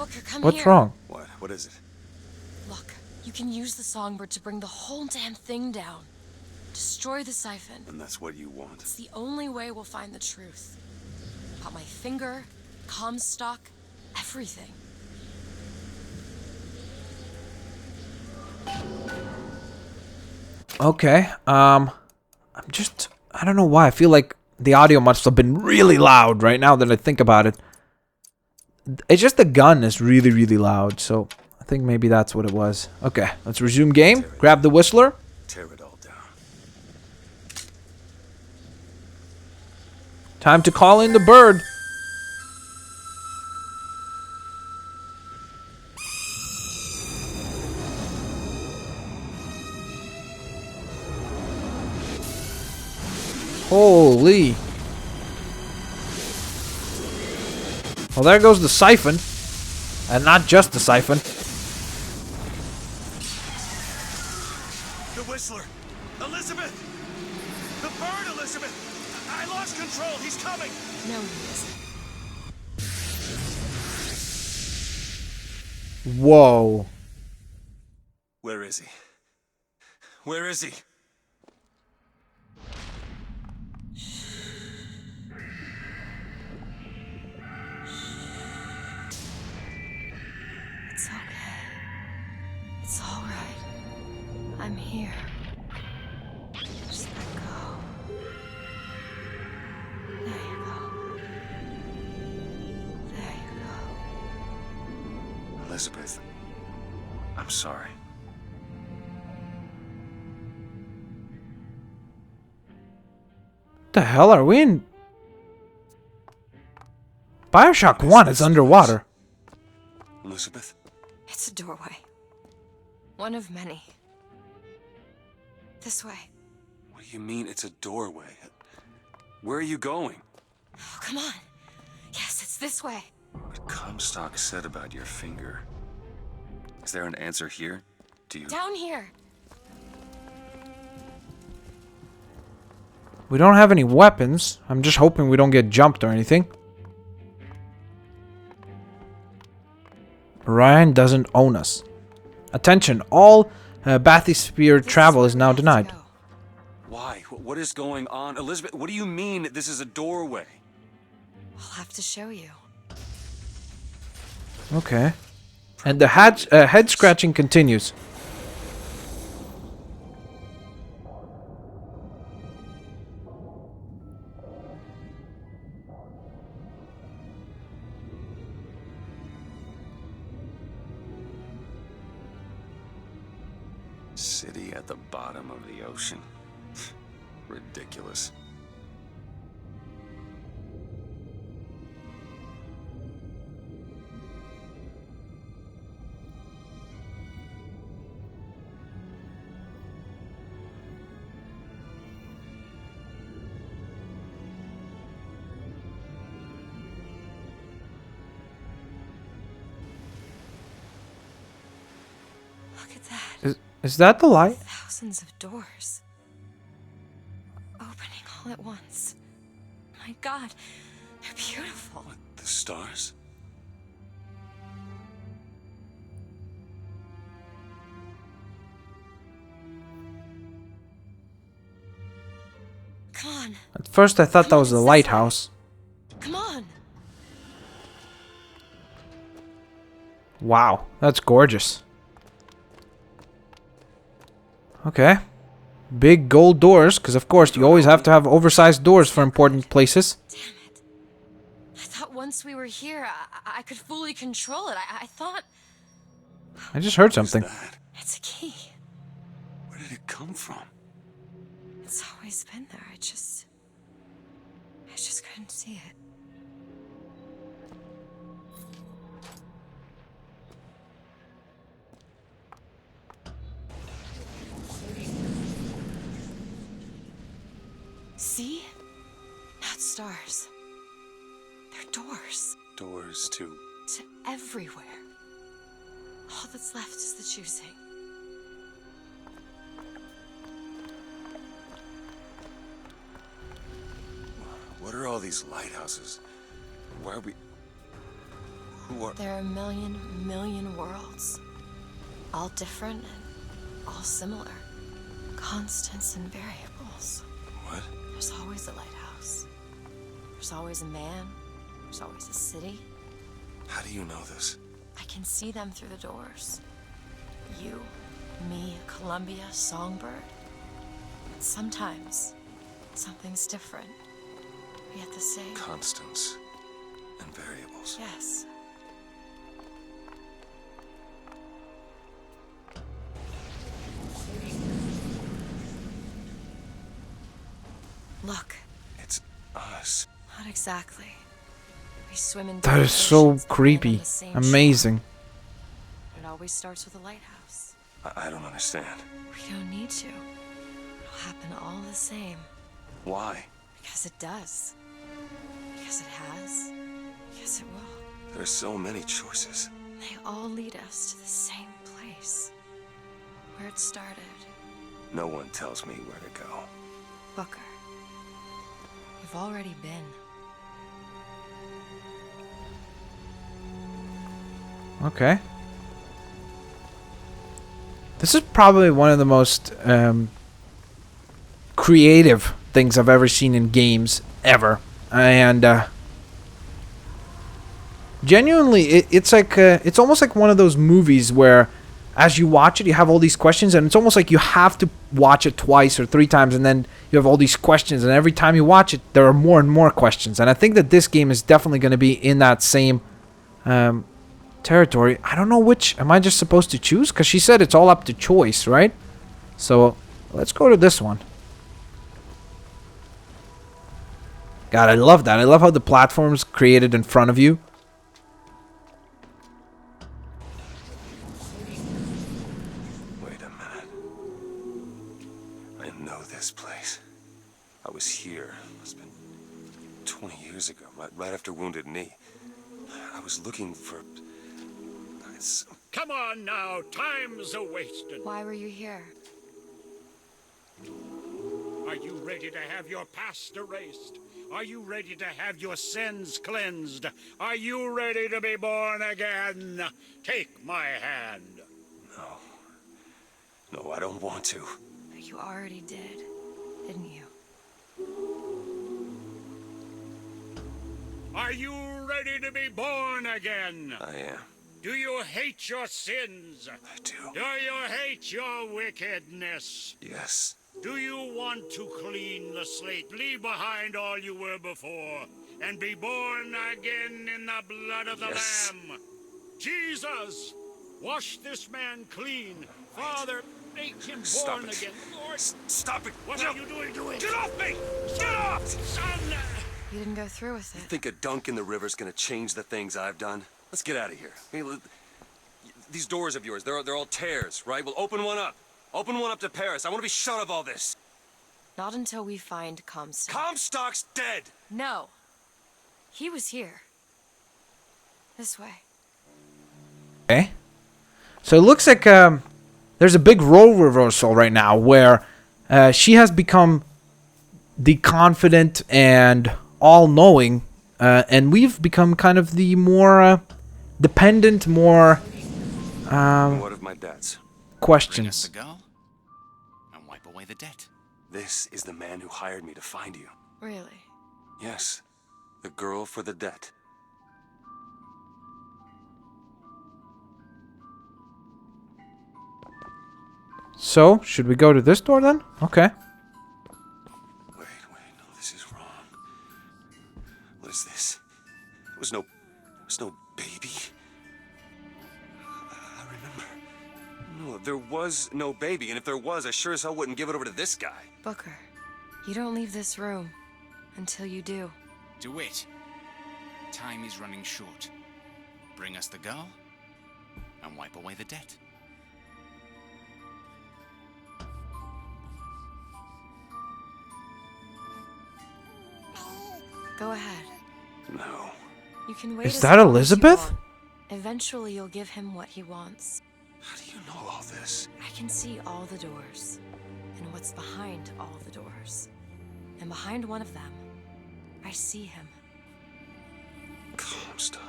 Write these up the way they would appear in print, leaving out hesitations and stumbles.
Booker, come What's here. wrong? What? What is it? Look, you can use the Songbird to bring the whole damn thing down. Destroy the siphon. And that's what you want? It's the only way we'll find the truth. About my finger, Comstock, everything. Okay. I don't know why. I feel like the audio must have been really loud right now that I think about it. It's just the gun is really, really loud, so I think maybe that's what it was. Okay, let's resume game. Grab the whistler. Tear it all down. Time to call in the bird. Holy. Well, there goes the siphon. And not just the siphon. The Whistler! Elizabeth! The bird, Elizabeth! I lost control! He's coming! No, he isn't. Whoa. Where is he? Where is he? It's okay. It's all right. I'm here. Just let go. There you go. There you go. Elizabeth, I'm sorry. What the hell are we in? Bioshock 1 is underwater. Elizabeth? It's a doorway. One of many. This way. What do you mean it's a doorway? Where are you going? Oh, come on. Yes, it's this way. What Comstock said about your finger. Is there an answer here? Do you... Down here. We don't have any weapons. I'm just hoping we don't get jumped or anything. Ryan doesn't own us. Attention, all bathysphere travel is now denied. Why? What is going on? Elizabeth, what do you mean this is a doorway? I'll have to show you. Okay. And the head scratching continues. City at the bottom of the ocean. Ridiculous. Look at that. Is that the light? Thousands of doors. Opening all at once. My God, they're beautiful. What, the stars? Come on. At first I thought that was the lighthouse. Come on. Wow, that's gorgeous. Okay. Big gold doors, because of course you always have to have oversized doors for important places. Damn it. I thought once we were here, I could fully control it. I thought... I just heard something. What's that? It's a key. Where did it come from? It's always been there. I just couldn't see it. See? Not stars. They're doors. Doors to... To everywhere. All that's left is the choosing. What are all these lighthouses? Why are we... Who are... There are a million worlds. All different and all similar. Constants and variables. What? There's always a lighthouse. There's always a man. There's always a city. How do you know this? I can see them through the doors. You, me, Columbia, Songbird. But sometimes, something's different. Yet the same. Constants and variables. Yes. Look. It's us. Not exactly. We swim in That is different so oceans, but land on creepy. the same Amazing. shore. It always starts with a lighthouse. I don't understand. We don't need to. It'll happen all the same. Why? Because it does. Because it has. Because it will. There's so many choices. They all lead us to the same place. Where it started. No one tells me where to go. Booker. You've already been. Okay. This is probably one of the most creative things I've ever seen in games ever, and genuinely, it's like it's almost like one of those movies where, as you watch it, you have all these questions, and it's almost like you have to watch it twice or three times, and then you have all these questions, and every time you watch it, there are more and more questions. And I think that this game is definitely going to be in that same territory. I don't know which. Am I just supposed to choose? Because she said it's all up to choice, right? So let's go to this one. God, I love that. I love how the platform's created in front of you. Wait a minute. I know this place. I was here. It's been 20 years ago, right after Wounded Knee. I was looking for... Come on now, time's a-wasting. Why were you here? Are you ready to have your past erased? Are you ready to have your sins cleansed? Are you ready to be born again? Take my hand. No. No, I don't want to. But you already did, didn't you? Are you ready to be born again? I am. Do you hate your sins? I do. Do you hate your wickedness? Yes. Do you want to clean the slate, leave behind all you were before, and be born again in the blood of the Yes. Lamb? Jesus, wash this man clean. Father, make him Stop born it. again. Lord, Stop it! what No. are you doing to it? Get off me! Get off! Son! You didn't go through with it. Think a dunk in the river's gonna change the things I've done? Let's get out of here. I mean, these doors of yours, they're all tears, right? Well, open one up. Open one up to Paris. I want to be shut of all this. Not until we find Comstock. Comstock's dead! No. He was here. This way. Okay. So it looks like there's a big role reversal right now where she has become the confident and all-knowing, and we've become kind of the more dependent, more What of my debts? Bring us questions. the girl and wipe away the debt. This is the man who hired me to find you. Really? Yes. The girl for the debt. So, should we go to this door then? Okay. Wait, no, this is wrong. What is this? There was no baby. I remember. No, there was no baby, and if there was, I sure as hell wouldn't give it over to this guy. Booker, you don't leave this room until you do. DeWitt, time is running short. Bring us the girl and wipe away the debt. Go ahead. No. You can wait. Is as that long as you Elizabeth? want. Eventually, you'll give him what he wants. How do you know all this? I can see all the doors, and what's behind all the doors. And behind one of them, I see him. Comstock.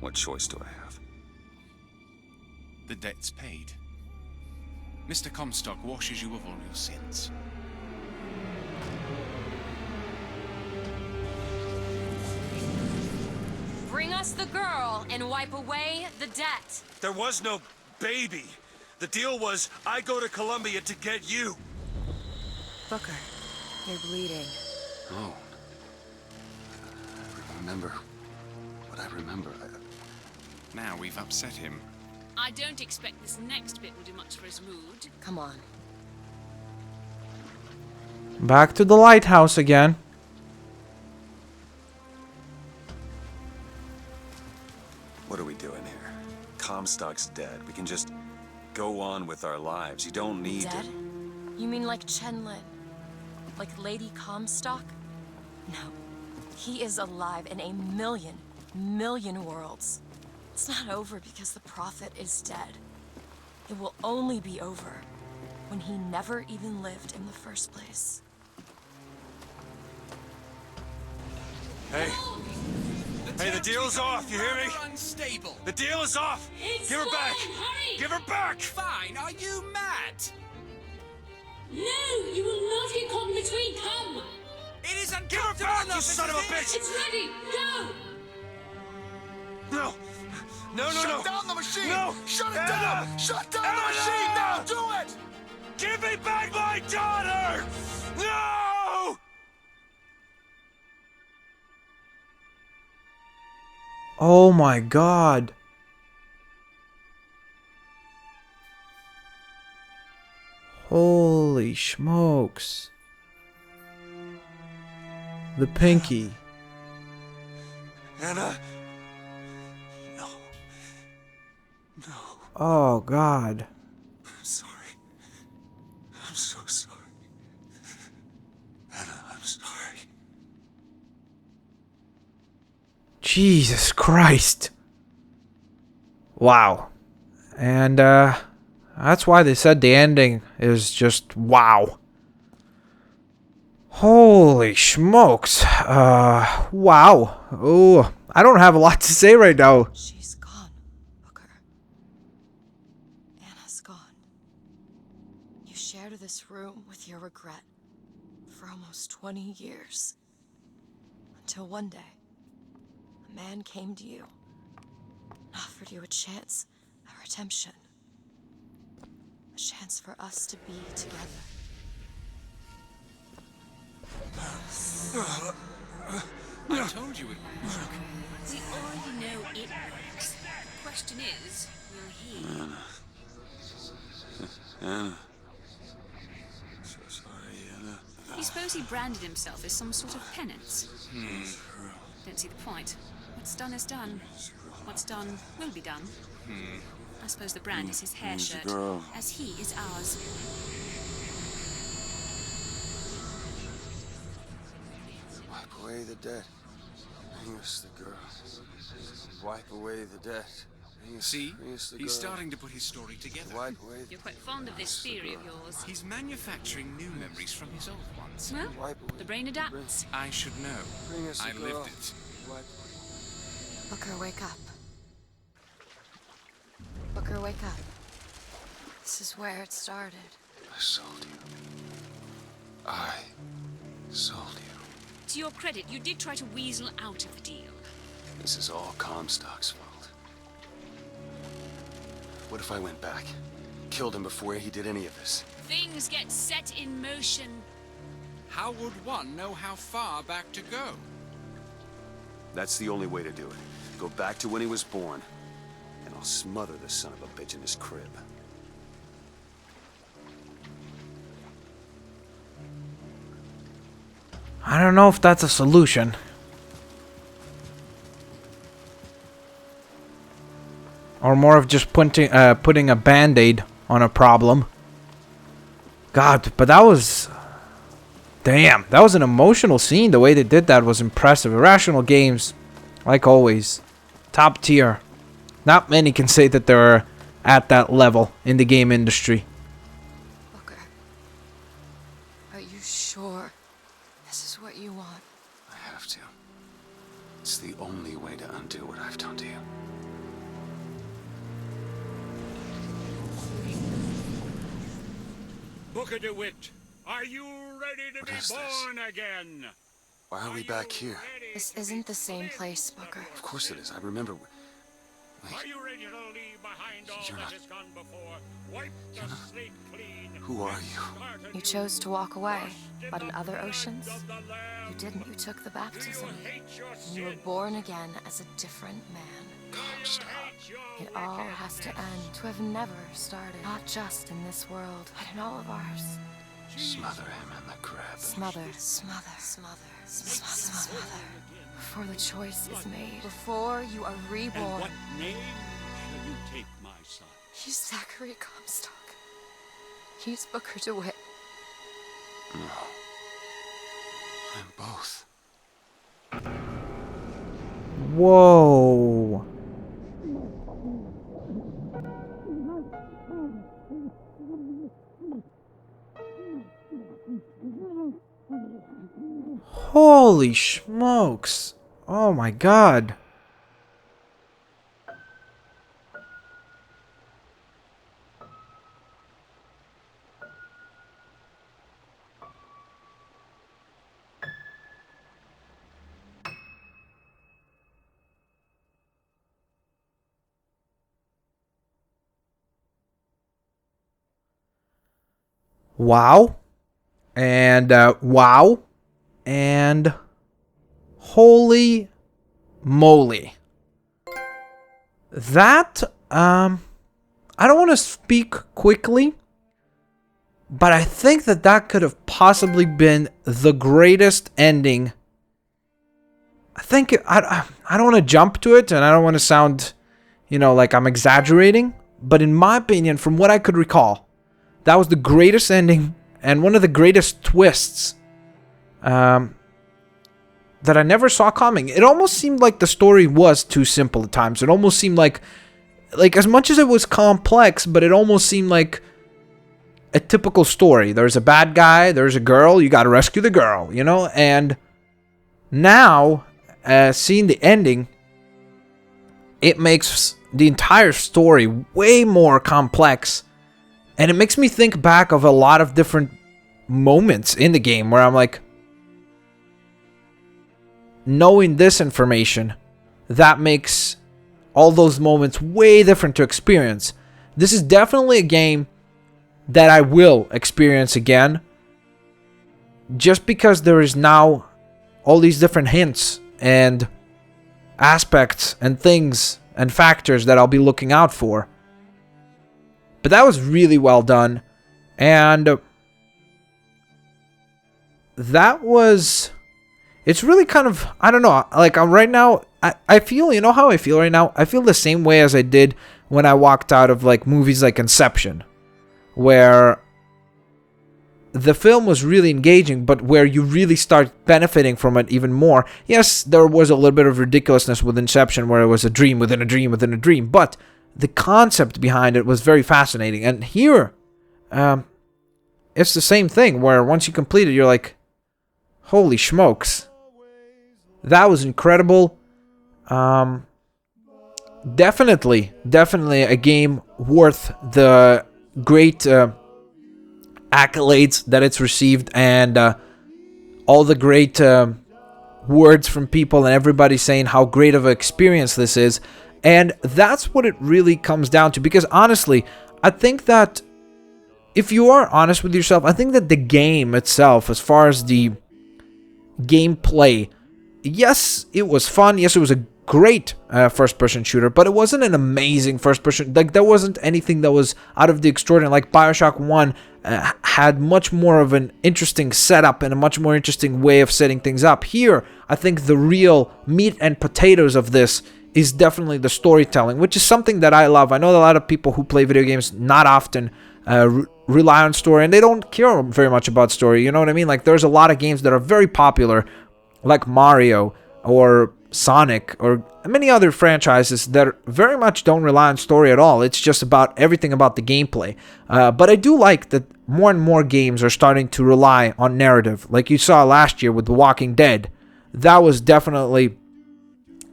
What choice do I have? The debt's paid. Mr. Comstock washes you of all your sins. Bring us the girl and wipe away the debt. There was no baby. The deal was I go to Columbia to get you. Booker, you're bleeding. Oh. I remember what I remember. Now we've upset him. I don't expect this next bit will do much for his mood. Come on. Back to the lighthouse again. What are we doing here? Comstock's dead. We can just go on with our lives. You don't need Dead? to... You mean like Chenlin? Like Lady Comstock? No. He is alive in a million worlds. It's not over because the Prophet is dead. It will only be over when he never even lived in the first place. Hey. Hey, the deal's off, you hear me? Unstable. The deal is off! Give her back! Hurry! Give her back! Fine, are you mad? No, you will not get caught in between. Come. It is Give her back, you son of a bitch! It's ready. Go. No! No! Shut down the machine! No! Shut it Anna! down! Shut down the Anna! machine now! Do it! Give me back my daughter! No! Oh my god. Holy smokes. The pinky. Anna? No. No. Oh god. I'm sorry. I'm so sorry. Anna, I'm sorry. Jesus Christ. Wow. And that's why they said the ending is just wow. Holy smokes. Wow. Oh, I don't have a lot to say right now. She's gone, Booker. Anna's gone. You shared this room with your regret for almost 20 years. Until one day, a man came to you and offered you a chance at redemption. A chance for us to be together. I told you it would work. We already know it works. The question is, will he? Anna. So sorry, Anna. Do you suppose he branded himself as some sort of penance? Don't see the point. What's done is done. What's done will be done. I suppose the brand is his hair shirt, girl. as he is ours. Wipe away the debt. Bring us the girl. Wipe away the debt. See, he's starting to put his story together. Wipe away the... You're quite fond of this theory of yours. He's manufacturing new memories from his old ones. Well, Wipe away the brain adapts. I should know. Bring us I the girl. lived it. Wipe... Booker, wake up. Booker, wake up. This is where it started. I sold you. I sold you. To your credit, you did try to weasel out of the deal. This is all Comstock's fault. What if I went back? Killed him before he did any of this? Things get set in motion. How would one know how far back to go? That's the only way to do it. Go back to when he was born, and I'll smother the son of a bitch in his crib. I don't know if that's a solution. Or more of just putting a band-aid on a problem. God, but that was... Damn, that was an emotional scene. The way they did that was impressive. Irrational Games, like always, top tier. Not many can say that they're at that level in the game industry. Booker, are you sure this is what you want? I have to. It's the only way to undo what I've done to you. Booker DeWitt, are you ready to What be is this? born again? Why are we back here? This isn't the same place, Booker. Of course it is. I remember. Are you ready to leave behind all You're that not- has gone before? Wipe the slate clean. Who are you? Start You anew. chose to walk away, but in the other blood oceans, of the Lamb. you didn't. You took the Do you baptism, hate your and you were sin? born again as a different man. Calm, Do you stop. hate your It all wickedness? has to end, to have never started. Not just in this world, but in all of ours. Smother him in the crab. Smother, smother, smother, smother, smother. Before the choice is made, before you are And reborn. what name shall you take, my son? He's Zachary Comstock. He's Booker DeWitt. No. I'm both. Whoa. Holy smokes. Oh my god. Wow. And wow. And holy moly. That I don't want to speak quickly, but I think that that could have possibly been the greatest ending. I think I don't want to jump to it, and I don't want to sound, like I'm exaggerating, but in my opinion, from what I could recall, that was the greatest ending and one of the greatest twists that I never saw coming. It almost seemed like the story was too simple at times. It almost seemed like as much as it was complex, but it almost seemed like a typical story. There's a bad guy, there's a girl, you got to rescue the girl, And now, seeing the ending, it makes the entire story way more complex. And it makes me think back of a lot of different moments in the game where I'm like, knowing this information, that makes all those moments way different to experience. This is definitely a game that I will experience again, just because there is now all these different hints and aspects and things and factors that I'll be looking out for. But that was really well done. And that was... It's really kind of... I don't know. Like, right now, I feel... You know how I feel right now? I feel the same way as I did when I walked out of, movies like Inception. Where the film was really engaging, but where you really start benefiting from it even more. Yes, there was a little bit of ridiculousness with Inception, where it was a dream within a dream within a dream. But the concept behind it was very fascinating. And here, it's the same thing, where once you complete it, you're like, holy smokes. That was incredible. Definitely a game worth the great accolades that it's received, and all the great words from people and everybody saying how great of an experience this is. And that's what it really comes down to, because honestly, I think that if you are honest with yourself, I think that the game itself, as far as the gameplay, yes, it was fun. Yes, it was a great first-person shooter, but it wasn't an amazing first-person. There wasn't anything that was out of the extraordinary. Like Bioshock 1 had much more of an interesting setup and a much more interesting way of setting things up. Here, I think the real meat and potatoes of this is definitely the storytelling, which is something that I love. I know a lot of people who play video games not often rely on story, and they don't care very much about story. You know what I mean? Like, there's a lot of games that are very popular, like Mario or Sonic or many other franchises that very much don't rely on story at all. It's just about everything about the gameplay. But I do like that more and more games are starting to rely on narrative. Like you saw last year with The Walking Dead. That was definitely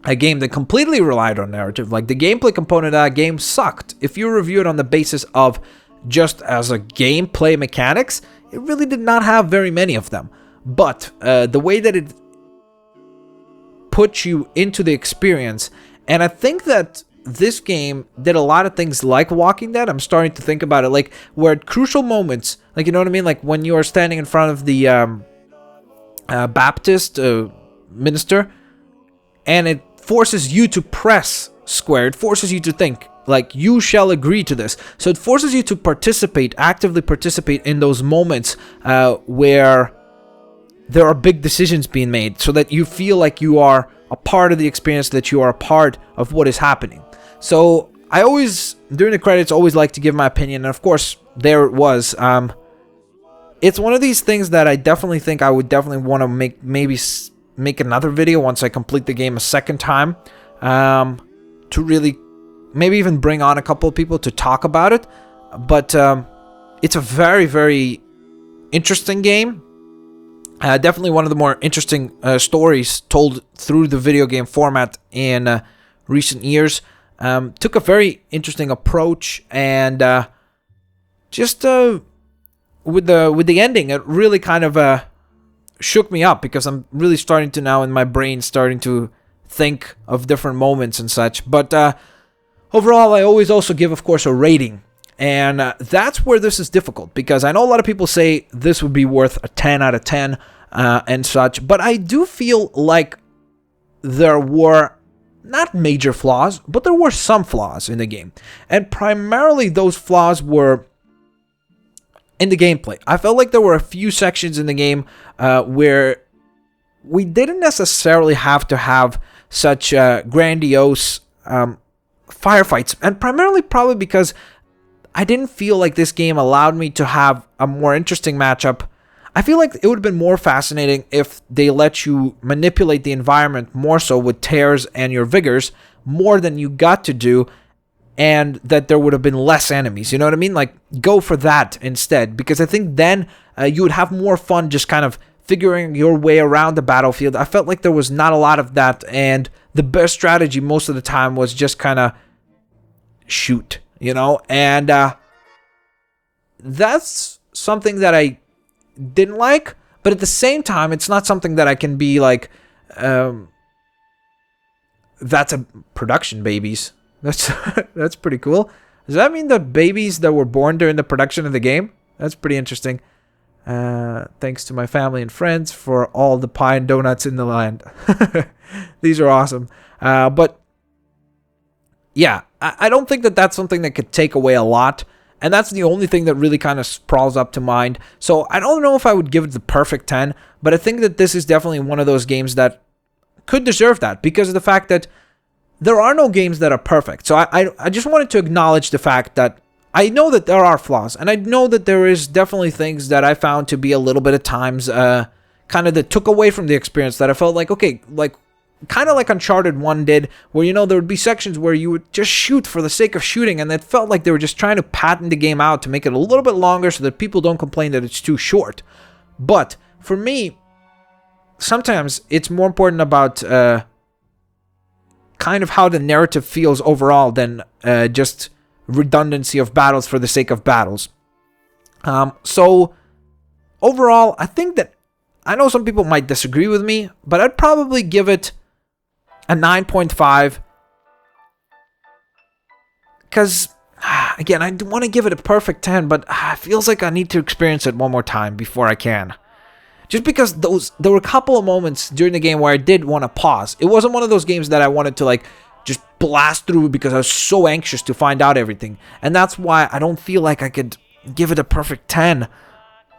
a game that completely relied on narrative. Like, the gameplay component of that game sucked. If you review it on the basis of just as a gameplay mechanics, it really did not have very many of them. But the way that it puts you into the experience, and I think that this game did a lot of things like Walking Dead. I'm starting to think about it, like, where at crucial moments, like, you know what I mean? Like, when you are standing in front of the Baptist minister, and it forces you to press square. It forces you to think, like, you shall agree to this. So it forces you to participate, actively participate in those moments where there are big decisions being made, so that you feel like you are a part of the experience, that you are a part of what is happening. So I always, during the credits, always like to give my opinion, and of course, there it was. It's one of these things that I definitely think I would definitely want to make another video once I complete the game a second time, to really maybe even bring on a couple of people to talk about it. But it's a very, very interesting game. Definitely one of the more interesting stories told through the video game format in recent years. Took a very interesting approach, and just with the ending, it really kind of shook me up, because I'm really starting to now in my brain starting to think of different moments and such. But overall, I always also give, of course, a rating. And that's where this is difficult, because I know a lot of people say this would be worth a 10 out of 10 and such, but I do feel like there were not major flaws, but there were some flaws in the game. And primarily those flaws were in the gameplay. I felt like there were a few sections in the game where we didn't necessarily have to have such grandiose firefights, and primarily probably because I didn't feel like this game allowed me to have a more interesting matchup. I feel like it would have been more fascinating if they let you manipulate the environment more so with tears and your vigors, more than you got to do, and that there would have been less enemies. You know what I mean? Like, go for that instead, because I think then you would have more fun just kind of figuring your way around the battlefield. I felt like there was not a lot of that, and the best strategy most of the time was just kind of shoot, you know? And that's something that I didn't like, but at the same time, it's not something that I can be like, that's a production babies. That's pretty cool. Does that mean the babies that were born during the production of the game? That's pretty interesting. Thanks to my family and friends for all the pie and donuts in the land. These are awesome. But yeah, I don't think that that's something that could take away a lot. And that's the only thing that really kind of sprawls up to mind. So I don't know if I would give it the perfect 10, but I think that this is definitely one of those games that could deserve that, because of the fact that there are no games that are perfect. So I just wanted to acknowledge the fact that I know that there are flaws, and I know that there is definitely things that I found to be a little bit at times kind of that took away from the experience, that I felt like, okay, like kind of like Uncharted 1 did, where, you know, there would be sections where you would just shoot for the sake of shooting, and it felt like they were just trying to pattern the game out to make it a little bit longer so that people don't complain that it's too short. But for me, sometimes it's more important about kind of how the narrative feels overall than just redundancy of battles for the sake of battles. So overall, I think that, I know some people might disagree with me, but I'd probably give it a 9.5. Because, again, I want to give it a perfect 10, but it feels like I need to experience it one more time before I can. Just because there were a couple of moments during the game where I did want to pause. It wasn't one of those games that I wanted to, like, just blast through because I was so anxious to find out everything. And that's why I don't feel like I could give it a perfect 10.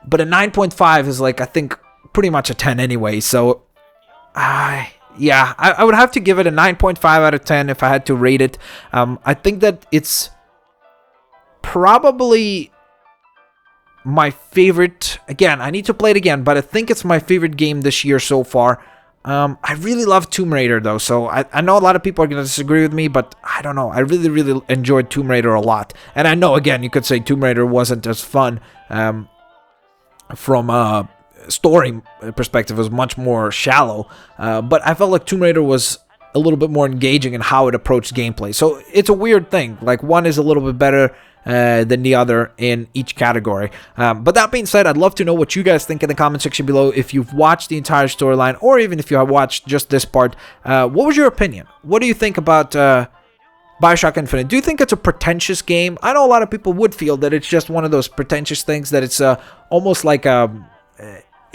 But a 9.5 is, like, I think pretty much a 10 anyway. So, yeah, I would have to give it a 9.5 out of 10 if I had to rate it. I think that it's probably my favorite. Again, I need to play it again, but I think it's my favorite game this year so far. I really love Tomb Raider, though, so I know a lot of people are going to disagree with me, but I don't know. I really, really enjoyed Tomb Raider a lot. And I know, again, you could say Tomb Raider wasn't as fun from a story perspective. It was much more shallow, but I felt like Tomb Raider was a little bit more engaging in how it approached gameplay. So it's a weird thing. Like, one is a little bit better than the other in each category. But that being said, I'd love to know what you guys think in the comment section below. If you've watched the entire storyline, or even if you have watched just this part, what was your opinion? What do you think about Bioshock Infinite? Do you think it's a pretentious game? I know a lot of people would feel that it's just one of those pretentious things, that it's almost like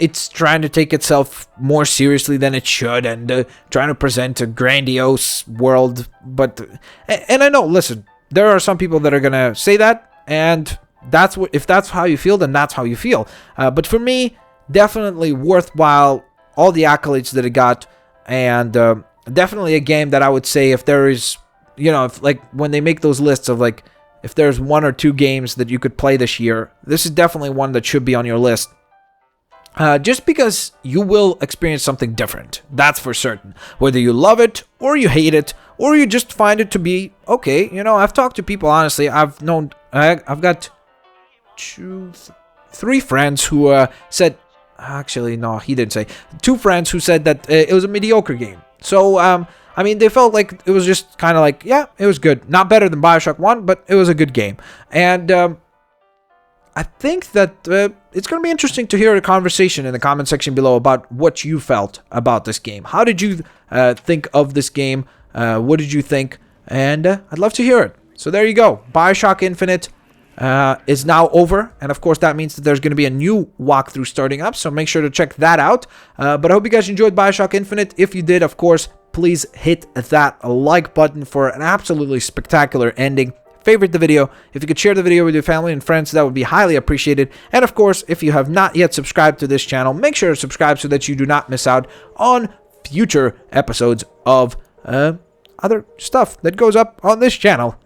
it's trying to take itself more seriously than it should, and trying to present a grandiose world. But and I know, listen, there are some people that are gonna say that, and that's what, if that's how you feel, then that's how you feel. But for me, definitely worthwhile, all the accolades that it got, and definitely a game that I would say, if there is, you know, if, like, when they make those lists of, like, if there's 1 or 2 games that you could play this year, this is definitely one that should be on your list. Just because you will experience something different, that's for certain. Whether you love it, or you hate it, or you just find it to be okay. You know, I've talked to people, honestly, I've got 3 friends who said, actually, no, he didn't say, 2 friends who said that it was a mediocre game. So, I mean, they felt like it was just kind of like, yeah, it was good. Not better than Bioshock 1, but it was a good game. And I think that it's going to be interesting to hear a conversation in the comment section below about what you felt about this game. How did you think of this game? What did you think? And I'd love to hear it. So there you go. Bioshock Infinite is now over. And of course, that means that there's going to be a new walkthrough starting up. So make sure to check that out. But I hope you guys enjoyed Bioshock Infinite. If you did, of course, please hit that like button for an absolutely spectacular ending. Favorite the video. If you could share the video with your family and friends, that would be highly appreciated. And of course, if you have not yet subscribed to this channel, make sure to subscribe so that you do not miss out on future episodes of other stuff that goes up on this channel.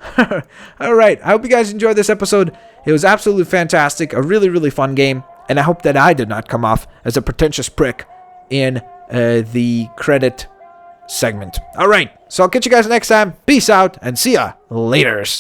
Alright, I hope you guys enjoyed this episode. It was absolutely fantastic, a really, really fun game, and I hope that I did not come off as a pretentious prick in the credit segment. Alright, so I'll catch you guys next time. Peace out, and see ya laters.